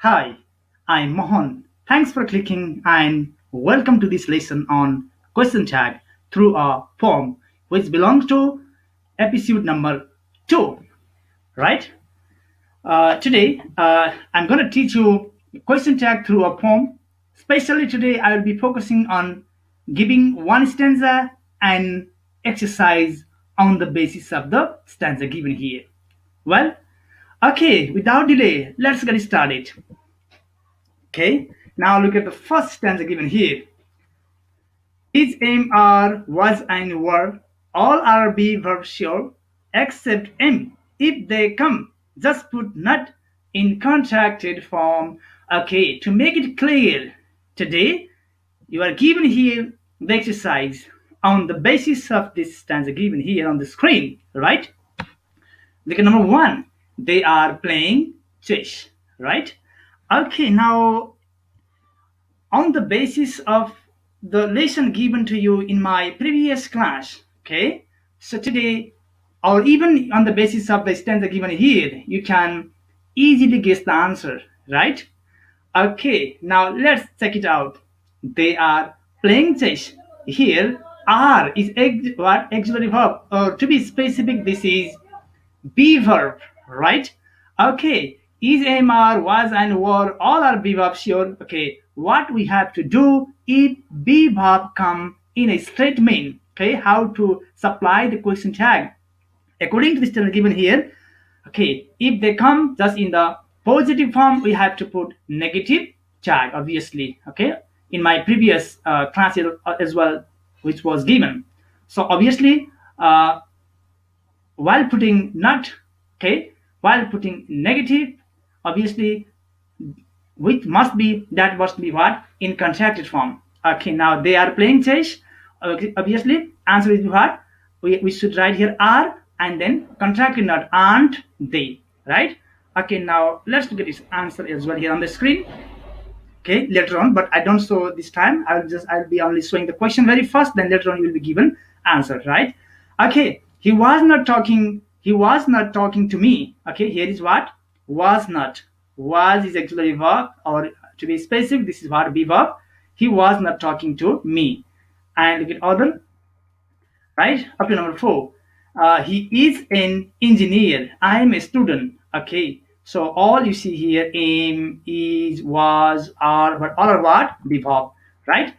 Hi, I'm Mohan. Thanks for clicking and welcome to this lesson on question tag through a form which belongs to episode number 2, right? Today, I'm going to teach you question tag through a poem. Especially today, I will be focusing on giving one stanza and exercise on the basis of the stanza given here. Well, okay, without delay, let's get started. Okay, now look at the first stanza given here. His aim are, was, and were. All are be verb sure, except M. If they come, just put not in contracted form. Okay, to make it clear, today you are given here the exercise on the basis of this stanza given here on the screen, right? Look at number one. They are playing chess, right? Okay, now on the basis of the lesson given to you in my previous class. Okay, so today, or even on the basis of the stanza given here, you can easily guess the answer, right? Okay, now let's check it out. They are playing chess. Here, are is what auxiliary verb, or to be specific, this is be verb, right? Okay, is, am, are, was, and were all are be verb sure. Okay, what we have to do if be verb come in a statement? Okay, how to supply the question tag according to this table given here. Okay, if they come just in the positive form, we have to put negative tag, obviously. Okay, in my previous class as well, which was given. So obviously, while putting not, okay, while putting negative, obviously which must be, that must be what, in contracted form. Okay, now they are playing chess. Okay, obviously answer is what, we should write here are and then contracted not, aren't they, right? Okay, now let's look at this answer as well here on the screen. Okay, later on, but I don't show this time. I'll be only showing the question very first, then later on you will be given answer, right? Okay, he was not talking to me. Okay, here is what, was not. Was is auxiliary verb, or to be specific, this is what, be verb. He was not talking to me. And look at other, right? Up to number 4. He is an engineer. I am a student. Okay, so all you see here, am, is, was, are, but all are what, be verb, right?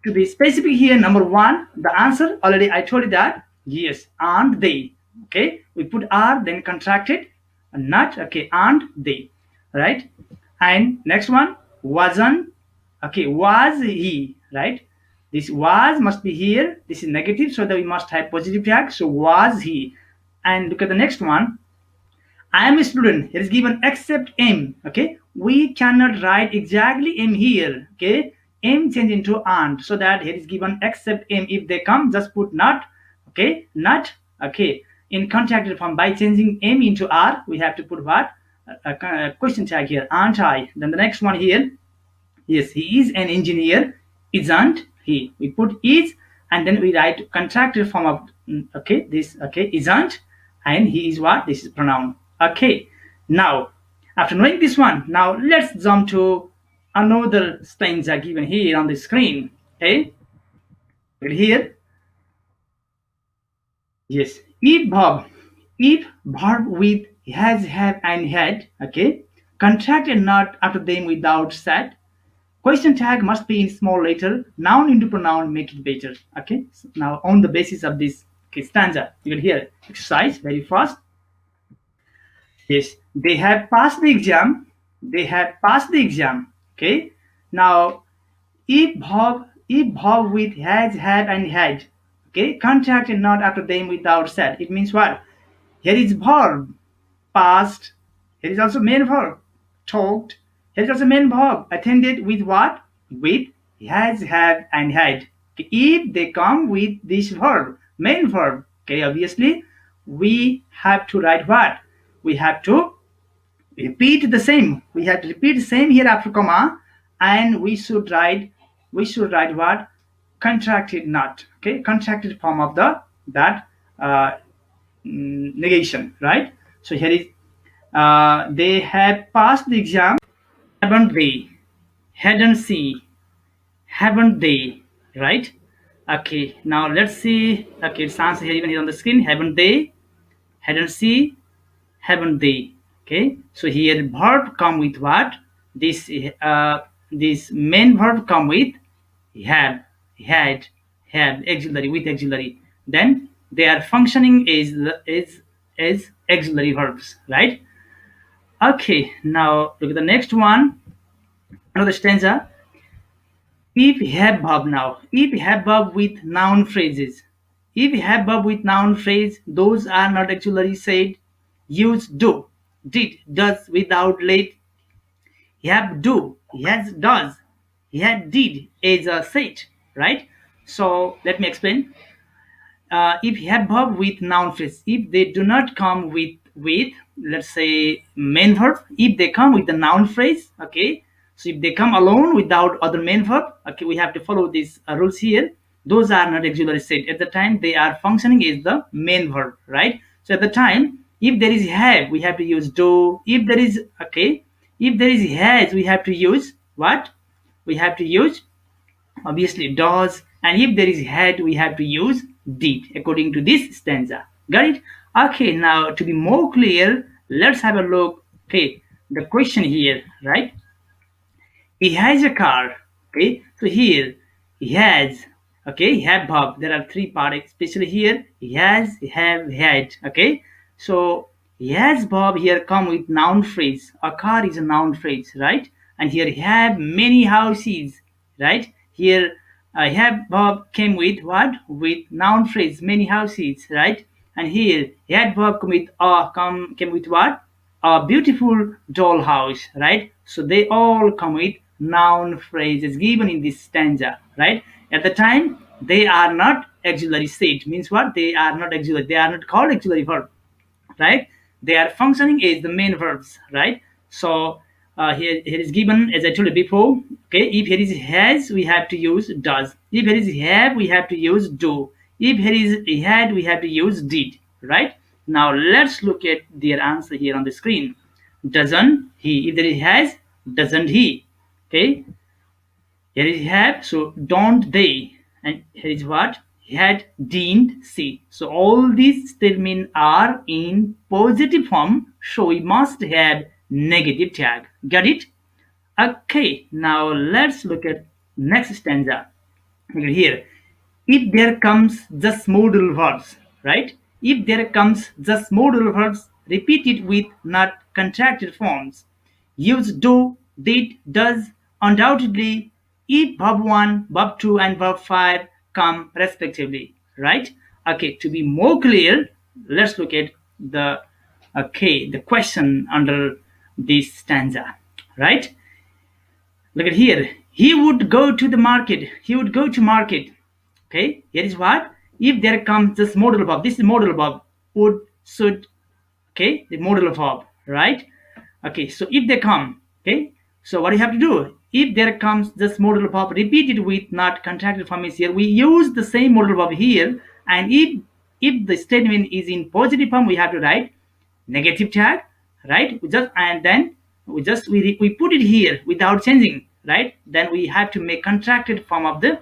To be specific here, number 1, the answer already I told you that, yes, aren't they. Okay, we put are, then contracted, not. Okay, aren't they, right? And next one, wasn't. Okay, was he, right? This was must be here, this is negative, so that we must have positive tag, so was he. And look at the next one, I am a student. It is given except M. Okay, we cannot write exactly M here. Okay, M change into aren't, so that here is given except M. If they come, just put not. Okay, not. Okay, in contracted form, by changing M into R, we have to put what, a question tag here, aren't I. Then the next one here, yes, he is an engineer. Isn't he? We put is, and then we write contracted form of, okay, this, okay, isn't, and he is what, this is pronoun. Okay, now after knowing this one, now let's jump to another stanza given here on the screen. Okay, here, yes, if verb with has, have, and had. Okay, contracted not after them without set. Question tag must be in small letter. Noun into pronoun, make it better. Okay, so now on the basis of this, okay, stanza, you can hear exercise very fast. Yes, they have passed the exam. They have passed the exam. Okay. Now, if verb with has, have, and had. Okay, contracted not after them without set. It means what? Here is verb, past. Here is also main verb, talked. Here is also main verb, attended with what? With has, have, and had. Okay, if they come with this verb, main verb. Okay, obviously we have to write what? We have to repeat the same. We have to repeat the same here after comma, and we should write what? Contracted not. Okay, contracted form of the that negation, right? So here is they have passed the exam. haven't they, hadn't see, haven't they, right? Okay, now let's see. Okay, it's answer here even here on the screen. Haven't they, hadn't see, haven't they? Okay, so here verb come with what? This this main verb come with have, had, have auxiliary with auxiliary. Then they are functioning is auxiliary verbs, right? Okay, now look at the next one. Another stanza. If have verb now. If have verb with noun phrases. If have verb with noun phrase, those are not auxiliary said. Use do, did, does without late. Have do, has does, he had did is a said, right? So let me explain. If have verb with noun phrase, if they do not come with let's say main verb, if they come with the noun phrase, okay, so if they come alone without other main verb, okay, we have to follow these rules here. Those are not auxiliary said. At the time they are functioning is the main verb, right? So at the time, if there is have, we have to use do. If there is, okay, if there is has, we have to use what? We have to use obviously does, and if there is had, we have to use did according to this stanza. Got it? Okay, now to be more clear, let's have a look. Okay, the question here, right? He has a car. Okay, so here he has, okay, have verb. There are three parts, especially here he has, have, had. Okay, so he has verb here come with noun phrase. A car is a noun phrase, right? And here have many houses, right? Here I have verb came with what? With noun phrase, many houses, right? And here had verb come with came with what? A beautiful dollhouse, right? So they all come with noun phrases given in this stanza, right? At the time, they are not auxiliary said. Means what? They are not auxiliary. They are not called auxiliary verb, right? They are functioning as the main verbs, right? So here is given as I told you before. Okay, if here is has, we have to use does. If here is have, we have to use do. If here is had, we have to use did, right? Now let's look at their answer here on the screen. Doesn't he? If there is has, doesn't he? Okay, here is have, so don't they? And here is what? Had, didn't, see. So all these statements are in positive form, so we must have negative tag. Got it? Okay, now let's look at next stanza. Look at here. If there comes just modal verbs, right? If there comes just modal verbs repeated with not contracted forms, use do, did, does, undoubtedly, if verb 1, verb 2, and verb 5 come respectively, right? Okay, to be more clear, let's look at the the question under this stanza, right? Look at here. He would go to the market. He would go to market. Okay, here is what? If there comes this modal verb, this is modal verb, would, should, okay, the modal verb, right? Okay, so if they come, okay, so what you have to do? If there comes this modal verb repeated with not contracted form is here, we use the same modal verb here, and if the statement is in positive form, we have to write negative tag, right? We just and then we put it here without changing, right? Then we have to make contracted form of the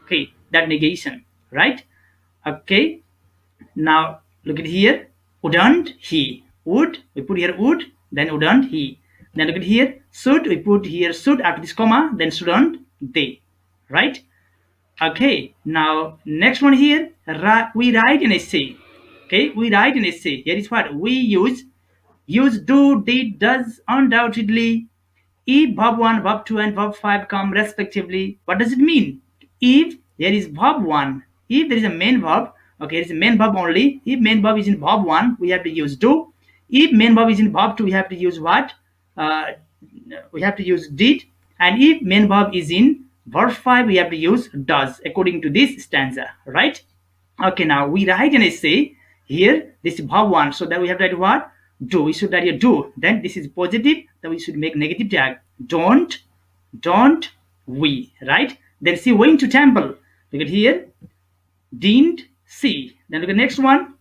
okay that negation, right? Okay, now look at here. Wouldn't he? Would, we put here would, then wouldn't he? Then look at here. Should, we put here should after this comma, then shouldn't they? Right? Okay, now next one here. We write an essay. Okay, we write an essay. Here is what we use do, did, does, undoubtedly, if verb 1, verb 2, and verb 5 come respectively. What does it mean? If there is verb 1, if there is a main verb, okay, it is a main verb only. If main verb is in verb 1, we have to use do. If main verb is in verb 2, we have to use what? Uh, we have to use did. And if main verb is in verb 5, we have to use does according to this stanza, right? Okay, now we write an essay here. This is verb 1, so that we have to write what? Do. We should write here do. Then this is positive, then we should make negative tag. Don't we, right? Then see going to temple. Look at here. Didn't see. Then look at next one.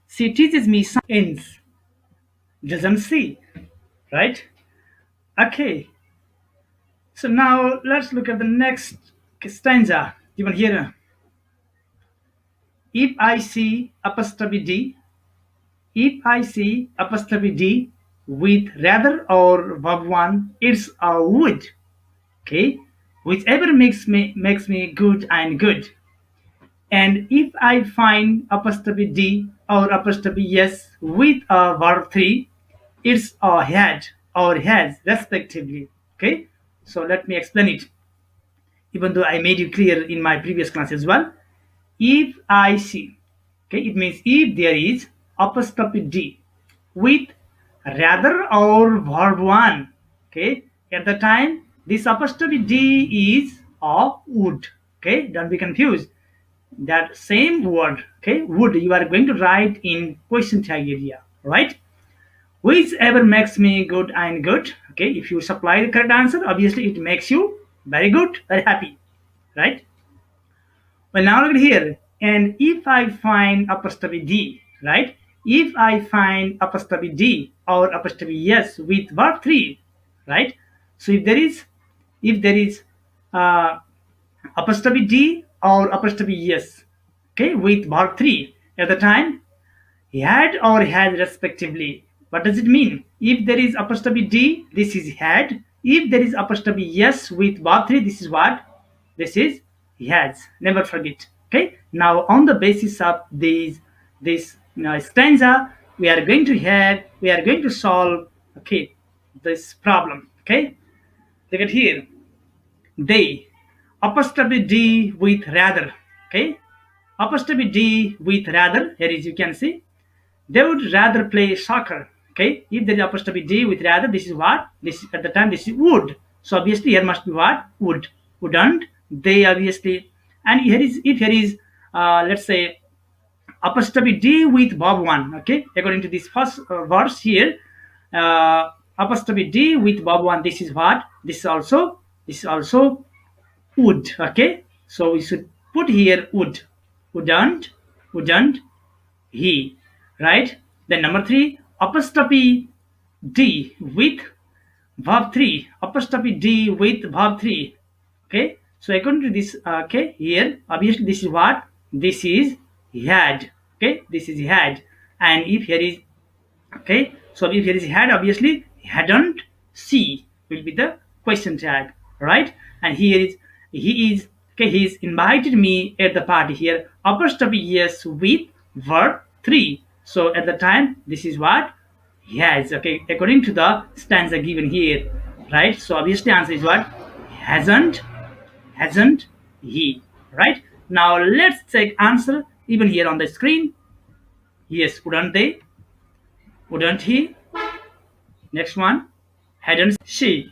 She teaches me science. Doesn't see, right? Okay. So now let's look at the next stanza given here. If I see apostrophe D, if I see apostrophe D with rather or verb one, it's a would. Okay, whichever makes me good and good. And if I find apostrophe D or apostrophe yes with a verb three, it's a had or has respectively. Okay, so let me explain it. Even though I made it clear in my previous class as well. If I see, okay, it means if there is apostrophe D with rather or verb one, okay, at the time this apostrophe D is a would, okay, don't be confused. That same word, okay, would, you are going to write in question tag area, right? Whichever makes me good and good, okay, if you supply the correct answer, obviously it makes you very good, very happy, right? Well, now look at here. And if I find apostrophe D, right? If I find apostrophe D or apostrophe yes with verb three, right? So if there is uh, apostrophe D or apostrophe yes, okay, with verb three at the time, had or has respectively. What does it mean? If there is apostrophe D, this is had. If there is apostrophe yes with verb three, this is what? This is has. Never forget. Okay. Now on the basis of this stanza, we are going to solve, okay, this problem. Okay. Look at here. They, apostrophe D with rather. Okay. Apostrophe D with rather. Here is, you can see, they would rather play soccer. Okay, if there is apostrophe D with rather, this is what? This at the time this is would. So obviously here must be what? Would. Wouldn't. They obviously. And here is, if here is let's say apostrophe D with verb one. Okay, according to this first verse here, apostrophe D with verb one. This is what? This is also would. Okay, so we should put here would. Wouldn't he, right? Then number three, apostrophe D with verb three, apostrophe D with verb three. Okay, so according to this, okay, here obviously this is what? This is had. Okay, this is had. And if here is, okay, so if here is had, obviously hadn't see will be the question tag, right? And here is, he is, okay, he's invited me at the party. Here apostrophe yes with verb three. So at the time this is what? Yes, okay, according to the stanza given here, right? So obviously answer is what? Hasn't he, right? Now let's check answer even here on the screen. Yes, wouldn't they? Wouldn't he? Next one, hadn't she?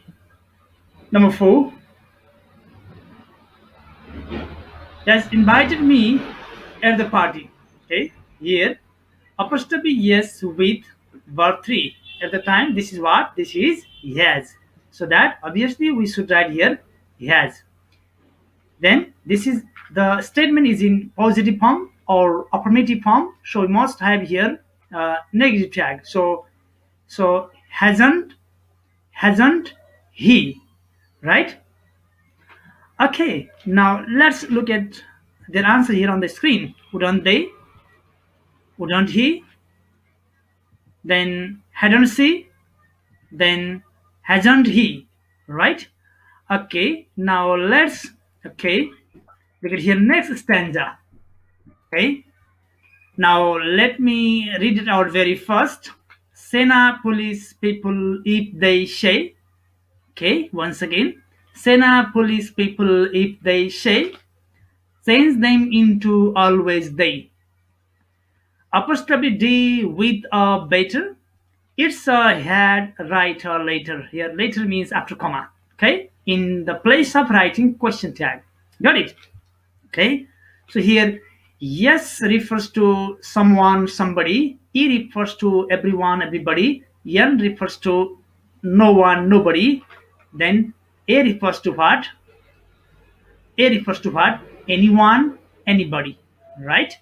Number four, has invited me at the party. Okay, here apostrophe yes with verb three. At the time, this is what? This is yes. So that obviously we should write here yes. Then this is, the statement is in positive form or affirmative form. So we must have here negative tag. So hasn't he, right? Okay, now let's look at their answer here on the screen. Wouldn't they? Wouldn't he? Then hadn't she? Then hasn't he? Right? Okay, now let's, okay, look at here next stanza. Okay, now let me read it out very first. SENA police people if they say. Okay, once again. SENA police people if they say. Change them into always they. Apostrophe D with a better. It's a had, right, or later. Here, later means after comma. Okay, in the place of writing question tag. Got it? Okay. So here, yes refers to someone, somebody. E refers to everyone, everybody. N refers to no one, nobody. Then A refers to what? A refers to what? Anyone, anybody, right?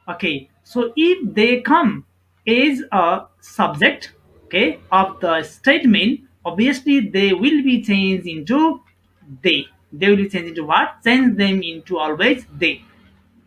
Okay, so if they come as a subject, okay, of the statement, obviously they will be changed into They will be changed into what? Change them into always they,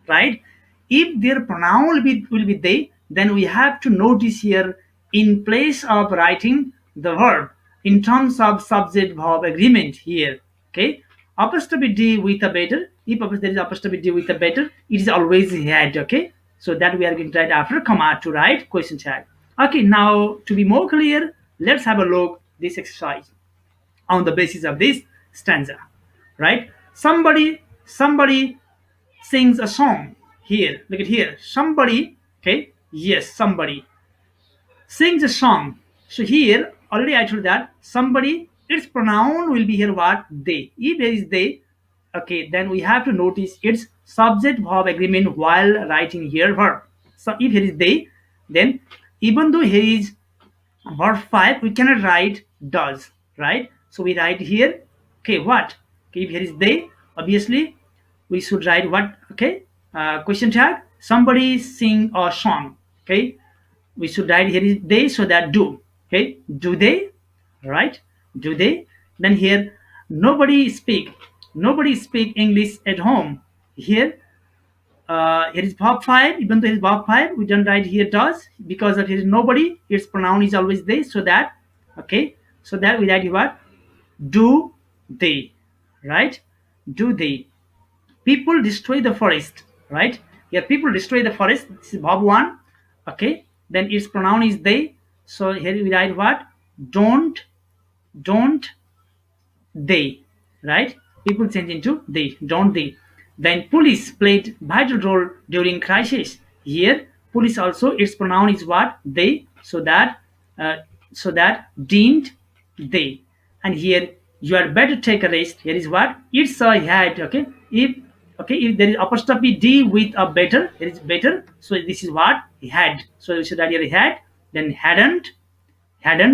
right? If their pronoun will be they, then we have to notice here, in place of writing the verb in terms of subject verb agreement here, okay, apostrophe d with a better, if there is apostrophe d with a better, it is always had, okay. So that we are going to write after comma to write question tag. Okay, now to be more clear, let's have a look this exercise on the basis of this stanza, right? Somebody sings a song here. Look at here. Somebody, okay, yes, somebody sings a song. So here, already I told that somebody, its pronoun will be here what? They. If there is they, okay, then we have to notice its subject verb agreement while writing here verb. So if here is they, then even though here is verb 5, we cannot write does, right? So we write here, okay, what? Okay, if here is they, obviously we should write what? Okay, question tag, somebody sing a song, okay, we should write here is they, so that do, okay, do they, right? Do they? Then here, nobody speak English at home. Here, here is verb 5. Even though it is verb 5, we don't write here does, because of here is nobody, its pronoun is always they, so that, okay, so that we write here what? Do they, right? Do they? People destroy the forest, right? Here, people destroy the forest, this is verb 1, okay, then its pronoun is they, so here we write what? Don't they, right? People change into they, don't they? Then police played vital role during crisis. Here, police also, its pronoun is what? They, uh, so that didn't they? And here, you had better take a rest. Here is what? It's a had. Okay, if there is apostrophe d with a better, there is better. So this is what? Had. So we should add here had. Then hadn't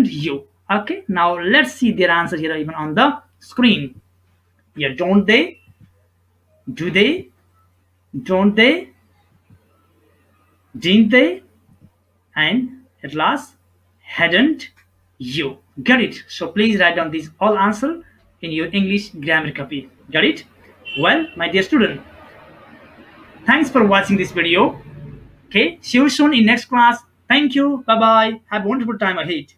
you? Okay, now let's see their answer here even on the screen. Yeah, don't they? Do they? Don't they? Didn't they? And at last, hadn't you? Get it? So please write down this all answer in your English grammar copy. Got it? Well, my dear student, thanks for watching this video. Okay, see you soon in next class. Thank you. Bye bye. Have a wonderful time ahead.